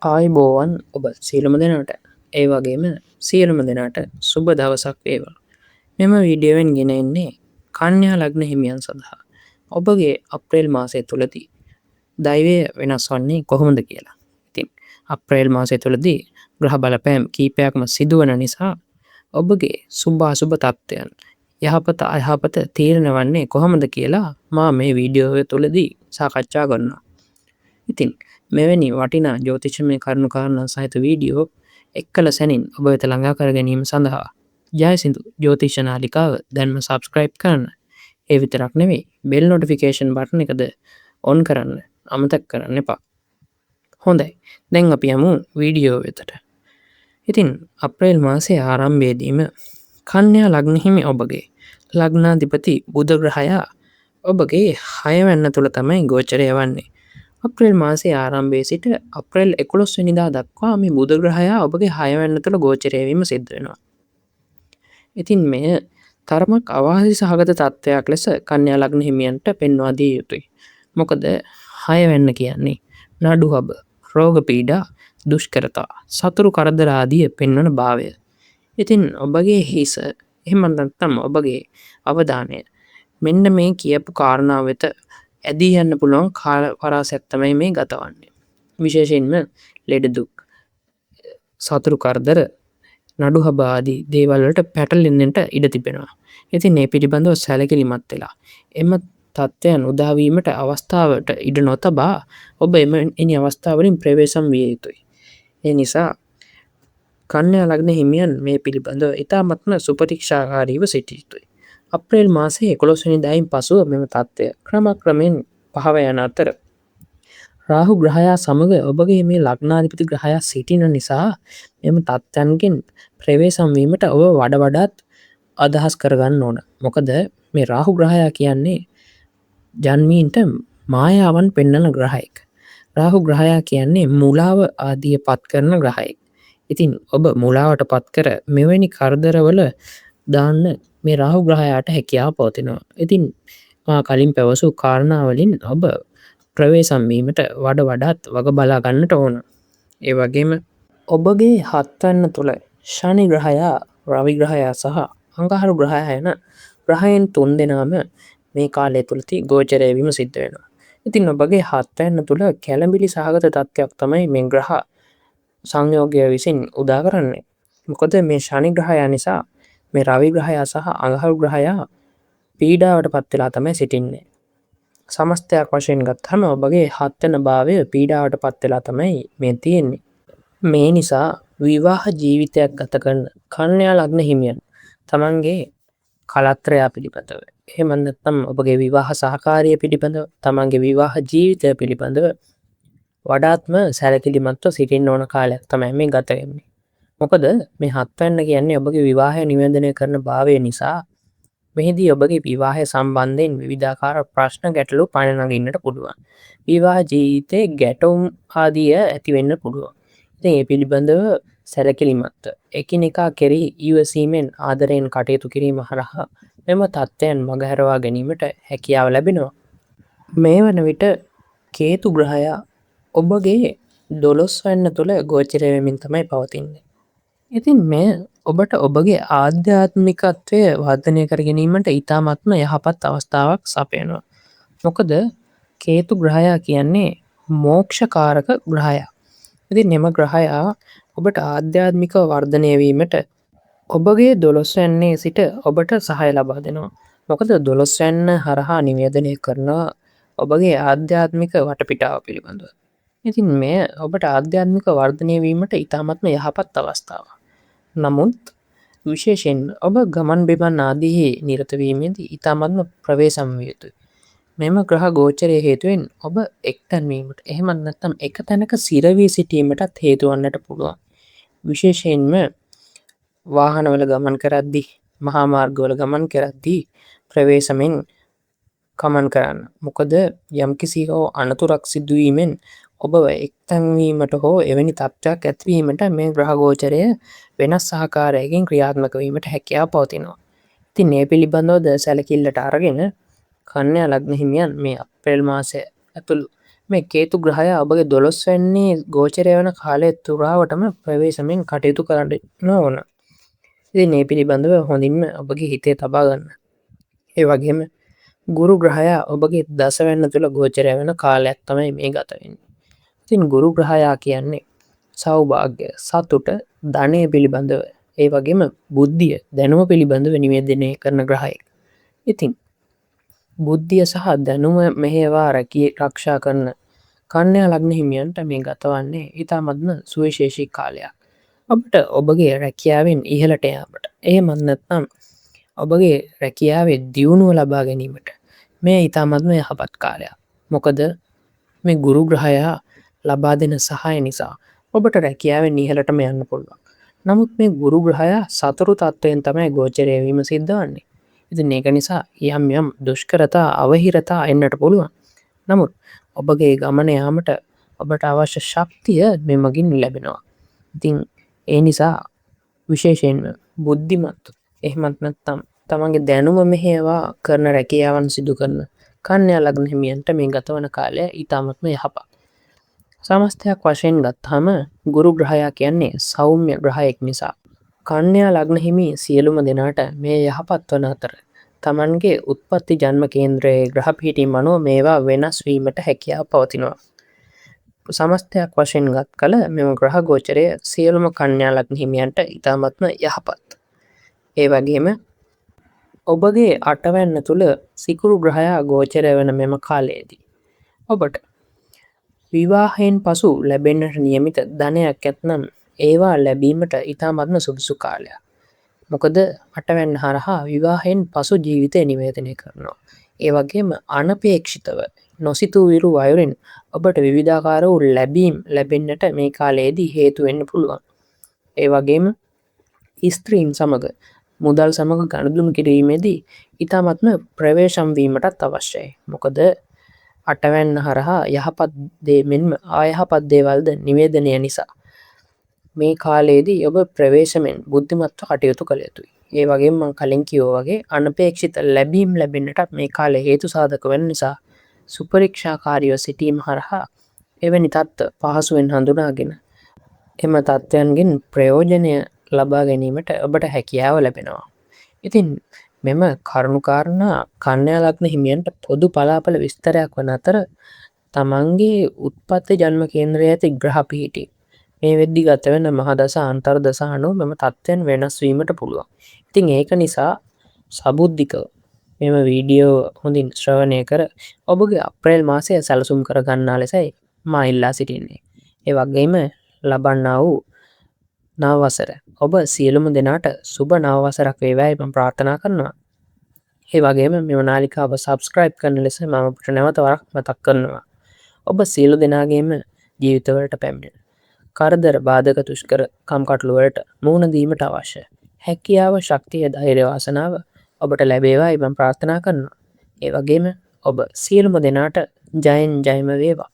ආයිබෝවන් ඔබ සියලුම දෙනාට ඒ වගේම සියලුම දෙනාට සුබ දවසක් වේවා. මෙම වීඩියෝවෙන් ගෙන එන්නේ කන්‍යා ලග්න හිමියන් සඳහා ඔබගේ අප්‍රේල් මාසය තුළදී දෛවය වෙනස් වන්නේ කොහොමද කියලා. ඉතින් අප්‍රේල් මාසය තුළදී ග්‍රහ බලපෑම් කීපයක්ම සිදුවන නිසා ඔබගේ සුභාසුභ තත්ත්වයන් යහපත අයහපත තීරණ වන්නේ කොහොමද කියලා මා මේ වීඩියෝව තුළදී සාකච්ඡා කරන්නවා. ඉතින් මෙවැනි වටිනා ජෝතිෂමය කරුණු කාරණා සහිත වීඩියෝ එක්කල සැනින් ඔබ වෙත ළඟා කර ගැනීම සඳහා ජයසිදු ජෝතිෂ නාලිකාව දැන්ම සබස්ක්‍රයිබ් කරන්න. ඒ විතරක් නෙවෙයි බෙල් නොටිෆිකේෂන් බටන එකද ඔන් කරන්න අමතක් කරන්න එපා. හොඳයි දැන් අපි යමු වීඩියෝ වෙතට. ඉතින් අප්‍රේල් මාසේ ආරම්භයේදීම කන්‍යා ලග්න හිමි ඔබගේ ලග්නාධිපති බුධ ග්‍රහයා ඔබගේ 6 වෙනි තුල තමයි ගෝචරය වන්නේ. අප්‍රේල් මාසේ ආරම්භයේ සිට අප්‍රේල් 11 වෙනිදා දක්වා මේ බුධ ග්‍රහයා ඔබගේ 6 වෙනි තුල ගෝචරය වීම සිද්ධ වෙනවා. ඉතින් මෙය තරමක් අවාසි සහගත තත්ත්වයක් ලෙස කන්‍යා ලග්න හිමියන්ට පෙන්වා දිය යුතුයි. මොකද 6 වෙනි කියන්නේ නඩු හබ, රෝග පීඩා, දුෂ්කරතා, සතුරු කරදර ආදිය පෙන්වන භාවය. ඉතින් ඔබගේ හිස එහෙම නැත්නම් ඔබගේ අවධානය මෙන්න මේ කියපු කාරණා වෙත ඇදී යන්න පුළුවන් කාල පරාසයක් තමයි මේ ගතවන්නේ. විශේෂයෙන්ම ලෙඩ දුක්, සතුරු කරදර, නඩු හබ ආදී දේවල් වලට පැටලෙන්නට ඉඩ තිබෙනවා. ඉතින් මේ පිළිබඳව සැලකිලිමත් වෙලා එම තත්ත්වයන් උදා වීමට අවස්ථාවට ඉඩ නොතබා ඔබ එනි අවස්ථාවලින් ප්‍රවේශම් විය යුතුයි. ඒ නිසා කන්‍යා ලග්න හිමියන් මේ පිළිබඳව ඉතාමත්ම සුපතික්ෂාකාරීව සිටිය යුතුයි. අප්‍රේල් මාසේ 11 වෙනිදායින් පසුව මෙම තත්ත්වය ක්‍රමක්‍රමයෙන් පහව යන අතර රාහු ග්‍රහයා සමග ඔබගේ මේ ලග්නාධිපති ග්‍රහයා සිටින නිසා මෙම තත්ත්වයන්ගෙන් ප්‍රවේශම් වීමට ඔබ වඩා වඩාත් අදහස් කරගන්න ඕන. මොකද මේ රාහු ග්‍රහයා කියන්නේ ජන්මීන්ට මායාවන් පෙන්වන ග්‍රහයෙක්. රාහු ග්‍රහයා කියන්නේ මුලාව ආදිය පත් කරන ග්‍රහයෙක්. ඉතින් ඔබ මුලාවට පත් කර මෙවැනි කරදරවල දාන්න මේ රාහු ග්‍රහයාට හැකියාව පවතිනවා. ඉතින් මා කලින් පැවසූ කාරණාවලින් ඔබ ප්‍රවේශම් වීමට වඩා වඩාත් වග බලා ගන්නට ඕන. ඒ වගේම ඔබගේ 7 වෙනි තුල ශනි ග්‍රහයා, රවි ග්‍රහයා සහ අඟහරු ග්‍රහයා යන ග්‍රහයන් 3 දෙනාම මේ කාලය තුලදී ගෝචරය වීම සිද්ධ වෙනවා. ඉතින් ඔබගේ 7 වෙනි තුල කැළඹිලි සහගත තත්ත්වයක් තමයි මේ ග්‍රහ සංයෝගය විසින් උදා කරන්නේ. මොකද මේ ශනි ග්‍රහයා නිසා මේ රවි ග්‍රහයා සහ අඟහරු ග්‍රහයා පීඩාවට පත් වෙලා තමයි සිටින්නේ. සමස්තයක් වශයෙන් ගත්තම ඔබගේ 7 වෙනි භාවය පීඩාවට පත් වෙලා තමයි මේ තියෙන්නේ. මේ නිසා විවාහ ජීවිතයක් ගත කරන කන්‍යා ලග්න හිමියන් තමන්ගේ කලත්‍රය පිළිබඳව එහෙම නැත්නම් ඔබගේ විවාහ සහකාරිය පිළිබඳව තමන්ගේ විවාහ ජීවිතය පිළිබඳව වඩාත්ම සැලකිලිමත්ව සිටින්න ඕන කාලයක් තමයි මේ ගත වෙන්නේ. මොකද මේ 7 වෙනි කියන්නේ ඔබගේ විවාහය නිවේදනය කරන භාවය නිසා මෙහිදී ඔබගේ විවාහය සම්බන්ධයෙන් විවිධාකාර ප්‍රශ්න ගැටලු පණ නගින්නට පුළුවන්. විවාහ ජීවිතයේ ගැටුම් ආදිය ඇති වෙන්න පුළුවන්. ඉතින් මේ පිළිබඳව සැලකිලිමත්ව එකිනෙකා කෙරෙහි ඉවසීමෙන් ආදරයෙන් කටයුතු කිරීම හරහා මෙම තත්ත්වයන් මගහැරවා ගැනීමට හැකියාව ලැබෙනවා. මේ වන විට කේතු ග්‍රහයා ඔබගේ 12 වෙනි තුල ගෝචරය වෙමින් තමයි පවතින්නේ. ඉතින් මේ ඔබට ඔබගේ ආධ්‍යාත්මිකත්වය වර්ධනය කර ගැනීමට ඉතාමත්ම යහපත් අවස්ථාවක් සපයනවා. මොකද කේතු ග්‍රහයා කියන්නේ මෝක්ෂකාරක ග්‍රහයා. ඉතින් මෙම ග්‍රහයා ඔබට ආධ්‍යාත්මික වර්ධනය වීමට ඔබගේ 12 වෙනියේ සිට ඔබට සහාය ලබා දෙනවා. මොකද 12 වෙනි හරහා නිවේදනය කරන ඔබගේ ආධ්‍යාත්මික වටපිටාව පිළිබඳව. ඉතින් මේ ඔබට ආධ්‍යාත්මික වර්ධනය වීමට ඉතාමත්ම යහපත් අවස්ථාවක්. නමුත් විශේෂයෙන් ඔබ ගමන් බිමන් ආදී නිරත වීමේදී ඉතාමත්ම ප්‍රවේශම් විය යුතුයි. මෙම ග්‍රහ ගෝචරය හේතුවෙන් ඔබ එක්තැන් වීමට එහෙම නැත්නම් එක තැනක සිර වී සිටීමටත් හේතු වන්නට පුළුවන්. විශේෂයෙන්ම වාහනවල ගමන් කරද්දී, මහා මාර්ගවල ගමන් කරද්දී ප්‍රවේශමෙන් ගමන් කරන්න. මොකද යම්කිසි හෝ අනතුරක් සිදු වීමෙන් ඔබ එක්තැන් වීමට හෝ එවැනි තත්ත්වයක් ඇතිවීමට මේ ග්‍රහ ගෝචරය වෙනස් ආකාරයකින් ක්‍රියාත්මක වීමට හැකියාව පවතිනවා. ඉතින් මේ පිළිබඳව සැලකිල්ලට අරගෙන කන්‍යා ලග්න හිමියන් මේ අප්‍රේල් මාසය ඇතුළු මේ කේතු ග්‍රහය ඔබගේ 12 වෙනි ගෝචරය වන කාලය තුරාවටම ප්‍රවේශමෙන් කටයුතු කරන්න ඕන. ඉතින් මේ පිළිබඳව හොඳින්ම ඔබගේ හිතේ තබා ගන්න. ඒ වගේම ගුරු ග්‍රහය ඔබගේ දසවැන්න තුළ ගෝචරය වෙන කාලයක් තමයි මේ ගත වෙන්නේ. ඉතින් ගුරු ග්‍රහයා කියන්නේ සෞභාග්‍ය, සතුට, ධනය පිළිබඳව, ඒ වගේම බුද්ධිය, දැනුම පිළිබඳව නිවේදනය කරන ග්‍රහයෙක්. ඉතින් බුද්ධිය සහ දැනුම මෙහෙවා රක්ෂා කරන කන්‍යා ලග්න හිමියන්ට මේ ගතවන්නේ ඉතාමත්ම සුවිශේෂී කාලයක්. ඔබට ඔබගේ රැකියාවෙන් ඉහළට යාමට, එහෙමත් නැත්නම් ඔබගේ රැකියාවේ දියුණුව ලබා ගැනීමට මේ ඉතාමත්ම යහපත් කාලයක්. මොකද මේ ගුරු ග්‍රහයා ලබා දෙන සහාය නිසා ඔබට රැකියාවෙන් ඉහළටම යන්න පුළුවන්. නමුත් මේ ගුරු ග්‍රහයා සතුරු තත්ත්වයෙන් තමයි ගෝචරය වීම සිද්ධ වන්නේ. ඉතින් ඒක නිසා යම් යම් දුෂ්කරතා, අවහිරතා එන්නට පුළුවන්. නමුත් ඔබගේ ගමන යාමට ඔබට අවශ්‍ය ශක්තිය මෙමගින් ලැබෙනවා. ඉතින් ඒ නිසා විශේෂයෙන්ම බුද්ධිමත්, එහෙමත් නැත්නම් තමන්ගේ දැනුම මෙහෙවා කරන රැකියාවන් සිදු කරන කන්‍යා ලග්න හිමියන්ට මේ ගතවන කාලය ඉතාමත්ම යහපත්. සමස්තයක් වශයෙන් ගත්තාම ගුරු ග්‍රහයා කියන්නේ සෞම්‍ය ග්‍රහයෙක් නිසා කන්‍යා ලග්න හිමි සියලුම දෙනාට මේ යහපත් වන අතර තමන්ගේ උත්පත්ති ජන්ම කේන්ද්‍රයේ ග්‍රහ පිහිටි මනෝ මේවා වෙනස් වීමට හැකියාව පවතිනවා. සමස්තයක් වශයෙන් ගත් කල මෙම ග්‍රහ ගෝචරය සියලුම කන්‍යා ලග්න හිමියන්ට ඉතාමත්ම යහපත්. ඒ වගේම ඔබගේ අටවැන්න තුළ සිකුරු ග්‍රහයා ගෝචරය වන මෙම කාලයේදී ඔබට විවාහයෙන් පසු ලැබෙන්නට නියමිත ධනයක් ඇත්නම් ඒවා ලැබීමට ඉතාමත්ම සුදුසු කාලයක්. මොකද අටවැන්න හරහා විවාහයෙන් පසු ජීවිතය නිවේදනය කරනවා. ඒ වගේම අනපේක්ෂිතව නොසිතූ විරු අයුරින් ඔබට විවිධාකාර වූ ලැබීම් ලැබෙන්නට මේ කාලයේදී හේතු වෙන්න පුළුවන්. ඒ වගේම ස්ත්‍රීන් සමග මුදල් සමග ගනුදෙනු කිරීමේදී ඉතාමත්ම ප්‍රවේශම් වීමටත් අවශ්‍යයි. මොකද අටවැන්න හරහා යහපත් දේ මෙන්ම අයහපත් දේවල්ද නිවේදනය නිසා මේ කාලයේදී ඔබ ප්‍රවේශමෙන් බුද්ධිමත්ව කටයුතු කළ යුතුයි. ඒ වගේ මං කලින් කිව්වා වගේ අනපේක්ෂිත ලැබීම් ලැබෙන්නටත් මේ කාලේ හේතු සාධක වෙන නිසා සුපරීක්ෂාකාරීව සිටීම හරහා එවැනි තත්ත්ව පහසුවෙන් හඳුනාගෙන එම තත්ත්වයන්ගෙන් ප්‍රයෝජනය ලබා ගැනීමට ඔබට හැකියාව ලැබෙනවා. ඉතින් මෙම කරුණුකාරණා කන්‍යා ලග්න හිමියන්ට පොදු පලාපල විස්තරයක් වන අතර තමන්ගේ උත්පත්ති ජන්ම කේන්ද්‍රය ඇති ග්‍රහ පිහිටි මේ වෙද්දි ගත වෙන මහදස අන්තර්දස අනුව මෙම තත්ත්වයන් වෙනස් වීමට පුළුවන්. ඉතින් ඒක නිසා සබුද්ධිකව මෙම වීඩියෝ හොඳින් ශ්‍රවණය කර ඔබගේ අප්‍රේල් මාසය සැලසුම් කර ගන්නා ලෙසයි මා ඉල්ලා සිටින්නේ. ඒ වගේම ලබන්නා වූ නව වසර ඔබ සියලුම දෙනාට සුබ නව වසරක් වේවායි මම ප්‍රාර්ථනා කරනවා. ඒ වගේම මෙම නාලිකාව සබ්ස්ක්‍රයිබ් කරන ලෙස මම ඔබට නැවත වරක් මතක් කරනවා. ඔබ සියලු දෙනාගේම ජීවිතවලට පැමිණෙන කරදර, බාධක, දුෂ්කර කම්කටොළු වලට මුහුණ දීමට අවශ්‍ය හැකියාව, ශක්තිය, ධෛර්ය, වාසනාව ඔබට ලැබේවායි මම ප්‍රාර්ථනා කරනවා. ඒ වගේම ඔබ සියලුම දෙනාට ජයෙන් ජයම වේවා.